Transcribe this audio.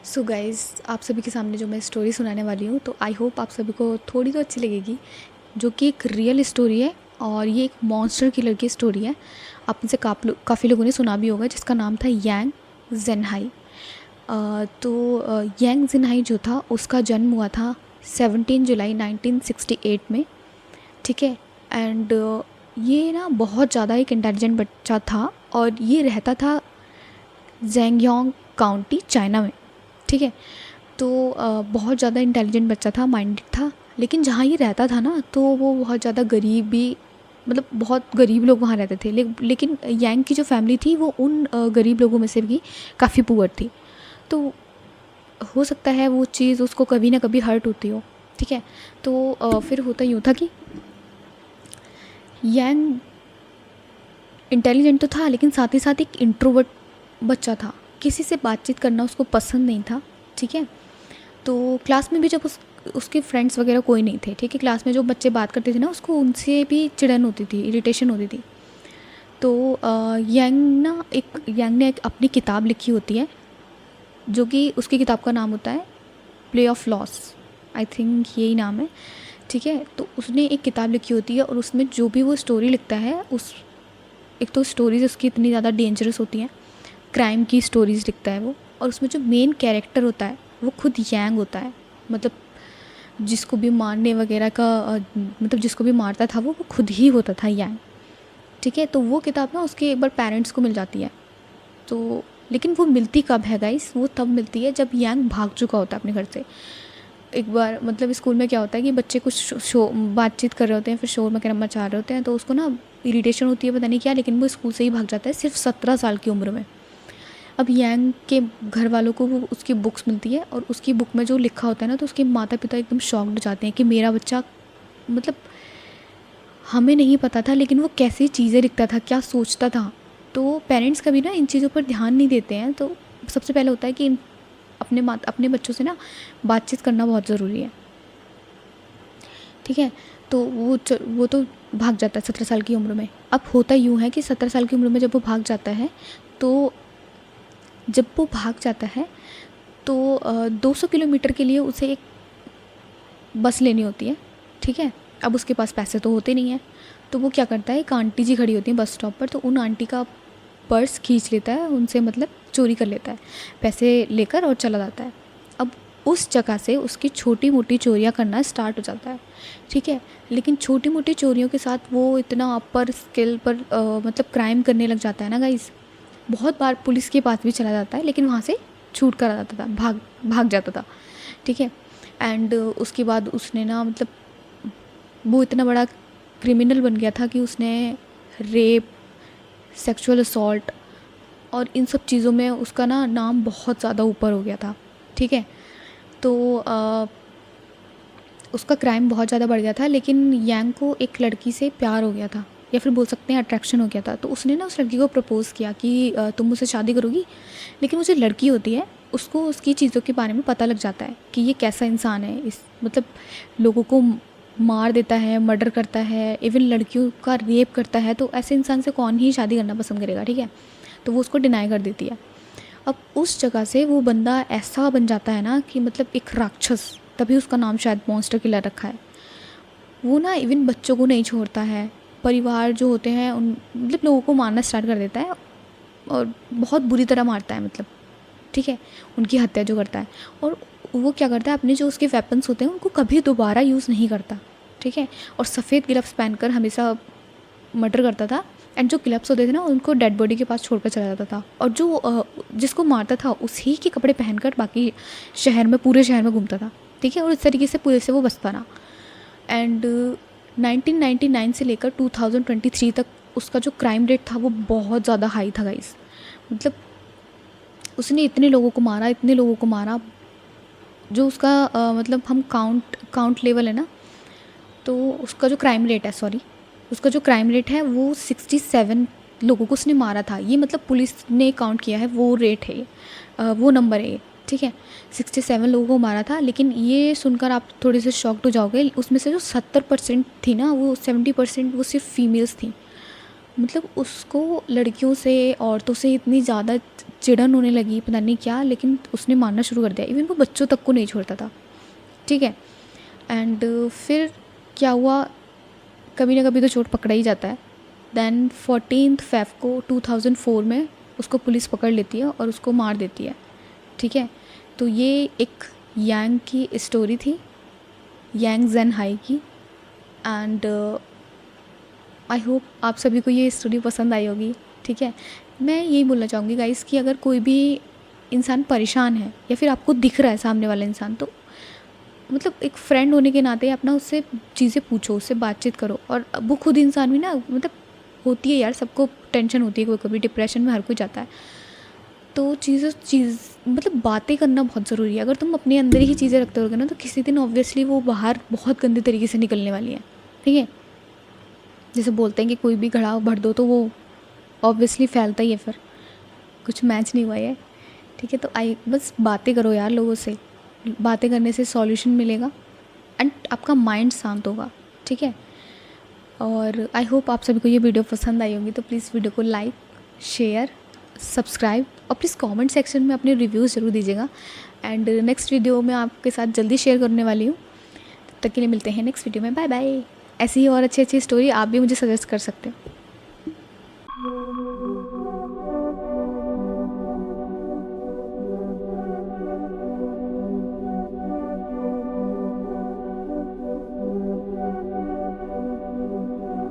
So guys, आप सभी के सामने जो मैं स्टोरी सुनाने वाली हूँ, तो आई होप आप सभी को थोड़ी तो अच्छी लगेगी, जो कि एक रियल स्टोरी है और ये एक मॉन्स्टर किलर की स्टोरी है। आप में से काफ़ी लोगों ने सुना भी होगा, जिसका नाम था यांग ज़ेनहाई। यांग ज़ेनहाई जो था, उसका जन्म हुआ था 17 जुलाई 1968 में। ठीक है। एंड ये ना बहुत ज़्यादा एक इंटेलिजेंट बच्चा था और ये रहता था जेंगयोंग काउंटी, चाइना में। ठीक है। तो बहुत ज़्यादा इंटेलिजेंट बच्चा था, माइंडेड था। लेकिन जहाँ ये रहता था ना, तो वो बहुत ज़्यादा गरीब भी, मतलब बहुत गरीब लोग वहाँ रहते थे। लेकिन यांग की जो फैमिली थी वो उन गरीब लोगों में से भी काफ़ी पुअर थी। तो हो सकता है वो चीज़ उसको कभी ना कभी हर्ट होती हो। ठीक है। तो फिर होता यूँ था कि यांग इंटेलिजेंट तो था, लेकिन साथ ही साथ एक इंट्रोवर्ट बच्चा था। किसी से बातचीत करना उसको पसंद नहीं था। ठीक है। तो क्लास में भी जब उसके फ्रेंड्स वगैरह कोई नहीं थे। ठीक है। क्लास में जो बच्चे बात करते थे ना, उसको उनसे भी चिढ़न होती थी, इरिटेशन होती थी। तो यांग ने एक अपनी किताब लिखी होती है, जो कि उसकी किताब का नाम होता है play of loss. I think यही नाम है। ठीक है। तो उसने एक किताब लिखी होती है और उसमें जो भी वो स्टोरी लिखता है, उस एक तो स्टोरीज़ उसकी इतनी ज़्यादा डेंजरस होती हैं, क्राइम की स्टोरीज़ लिखता है वो। और उसमें जो मेन कैरेक्टर होता है वो खुद यांग होता है। मतलब जिसको भी मारने वगैरह का मतलब जिसको भी मारता था वो खुद ही होता था, यांग। ठीक है। तो वो किताब ना उसके एक बार पेरेंट्स को मिल जाती है। तो लेकिन वो मिलती कब है गाइस? वो तब मिलती है जब यांग भाग चुका होता है अपने घर से। एक बार मतलब स्कूल में क्या होता है कि बच्चे कुछ शो बातचीत कर रहे होते हैं, फिर शोर वगैरह मचा रहे होते हैं, तो उसको ना इरिटेशन होती है, पता नहीं क्या, लेकिन वो स्कूल से ही भाग जाता है सिर्फ 17 साल की उम्र में। अब यांग के घर वालों को वो उसकी बुक्स मिलती है और उसकी बुक में जो लिखा होता है ना, तो उसके माता पिता एकदम शॉक्ड हो जाते हैं कि मेरा बच्चा, मतलब हमें नहीं पता था लेकिन वो कैसी चीज़ें लिखता था, क्या सोचता था। तो पेरेंट्स कभी ना इन चीज़ों पर ध्यान नहीं देते हैं। तो सबसे पहले होता है कि अपने बच्चों से ना बातचीत करना बहुत ज़रूरी है। ठीक है। तो वो तो भाग जाता है 17 साल की उम्र में। अब होता यूँ है कि 17 साल की उम्र में जब वो भाग जाता है, तो जब वो भाग जाता है तो 200 किलोमीटर के लिए उसे एक बस लेनी होती है। ठीक है। अब उसके पास पैसे तो होते नहीं हैं, तो वो क्या करता है, एक आंटी जी खड़ी होती हैं बस स्टॉप पर, तो उन आंटी का पर्स खींच लेता है, उनसे मतलब चोरी कर लेता है, पैसे लेकर और चला जाता है। अब उस जगह से उसकी छोटी मोटी चोरियाँ करना स्टार्ट हो जाता है। ठीक है। लेकिन छोटी मोटी चोरियों के साथ वो इतना अपर स्किल पर मतलब क्राइम करने लग जाता है ना गाइस। बहुत बार पुलिस के पास भी चला जाता है, लेकिन वहाँ से छूट कर आ जाता था, भाग भाग जाता था। ठीक है। एंड उसके बाद उसने ना, मतलब वो इतना बड़ा क्रिमिनल बन गया था कि उसने रेप, सेक्सुअल असॉल्ट और इन सब चीज़ों में उसका ना नाम बहुत ज़्यादा ऊपर हो गया था। ठीक है। तो उसका क्राइम बहुत ज़्यादा बढ़ गया था, लेकिन यांग को एक लड़की से प्यार हो गया था, या फिर बोल सकते हैं अट्रैक्शन हो गया था। तो उसने ना उस लड़की को प्रपोज़ किया कि तुम मुझसे शादी करोगी। लेकिन वो जो लड़की होती है, उसको उसकी चीज़ों के बारे में पता लग जाता है कि ये कैसा इंसान है, इस मतलब लोगों को मार देता है, मर्डर करता है, इवन लड़कियों का रेप करता है। तो ऐसे इंसान से कौन ही शादी करना पसंद करेगा। ठीक है। तो वो उसको डिनाई कर देती है। अब उस जगह से वो बंदा ऐसा बन जाता है ना कि मतलब एक राक्षस, तभी उसका नाम शायद मॉन्स्टर किलर रखा है। वो ना इवन बच्चों को नहीं छोड़ता है, परिवार जो होते हैं उन मतलब लोगों को मारना स्टार्ट कर देता है और बहुत बुरी तरह मारता है, मतलब ठीक है, उनकी हत्या जो करता है। और वो क्या करता है, अपने जो उसके वेपन्स होते हैं उनको कभी दोबारा यूज़ नहीं करता। ठीक है। और सफ़ेद ग्लव्स पहनकर हमेशा मर्डर करता था। एंड जो क्लब्स होते थे ना, उनको डेड बॉडी के पास छोड़कर चला जाता था, और जो जिसको मारता था उसी के कपड़े पहनकर बाकी शहर में, पूरे शहर में घूमता था। ठीक है। और इस तरीके से पुलिस से वो बचता रहा। एंड 1999 से लेकर 2023 तक उसका जो क्राइम रेट था वो बहुत ज़्यादा हाई था गाइस। मतलब उसने इतने लोगों को मारा, इतने लोगों को मारा, जो उसका मतलब हम काउंट लेवल है ना, तो उसका जो क्राइम रेट है, सॉरी, उसका जो क्राइम रेट है वो 67 लोगों को उसने मारा था। ये मतलब पुलिस ने काउंट किया है, वो रेट है ये, वो नंबर है ये। ठीक है। 67 लोगों को मारा था। लेकिन ये सुनकर आप थोड़े से शॉक्ड हो जाओगे, उसमें से जो 70% थी ना, वो 70% वो सिर्फ फीमेल्स थी। मतलब उसको लड़कियों से, औरतों से इतनी ज़्यादा चिढ़न होने लगी, पता नहीं क्या, लेकिन उसने मारना शुरू कर दिया। इवन वो बच्चों तक को नहीं छोड़ता था, ठीक है। एंड फिर क्या हुआ, कभी ना कभी तो चोट पकड़ा ही जाता है। देन 14 फ़ेब को 2004 में उसको पुलिस पकड़ लेती है और उसको मार देती है, ठीक है। तो ये एक यांग की स्टोरी थी, यांग ज़ेन हाई की। एंड आई होप आप सभी को ये स्टोरी पसंद आई होगी, ठीक है। मैं यही बोलना चाहूँगी गाइस कि अगर कोई भी इंसान परेशान है या फिर आपको दिख रहा है सामने वाला इंसान, तो मतलब एक फ्रेंड होने के नाते अपना उससे चीज़ें पूछो, उससे बातचीत करो। और वो खुद इंसान भी ना, मतलब होती है यार, सबको टेंशन होती है, कोई कभी डिप्रेशन में हर कोई जाता है। तो चीज़ मतलब बातें करना बहुत ज़रूरी है। अगर तुम अपने अंदर ही चीज़ें रखते रहोगे ना, तो किसी दिन ऑब्वियसली वो बाहर बहुत गंदे तरीके से निकलने वाली है, ठीक है। जैसे बोलते हैं कि कोई भी घड़ा भर दो तो वो ऑब्वियसली फैलता ही है, फिर कुछ मैच नहीं हुआ है, ठीक है। तो बस बातें करो यार लोगों से, बातें करने से सॉल्यूशन मिलेगा एंड आपका माइंड शांत होगा, ठीक है। और आई होप आप सभी को ये वीडियो पसंद आई होगी। तो प्लीज़ वीडियो को लाइक, शेयर, सब्सक्राइब और प्लीज़ कमेंट सेक्शन में अपने रिव्यूज़ ज़रूर दीजिएगा। एंड नेक्स्ट वीडियो मैं आपके साथ जल्दी शेयर करने वाली हूँ। तब तक के लिए मिलते हैं नेक्स्ट वीडियो में, बाय बाय। ऐसी ही और अच्छी अच्छी स्टोरी आप भी मुझे सजेस्ट कर सकते हो।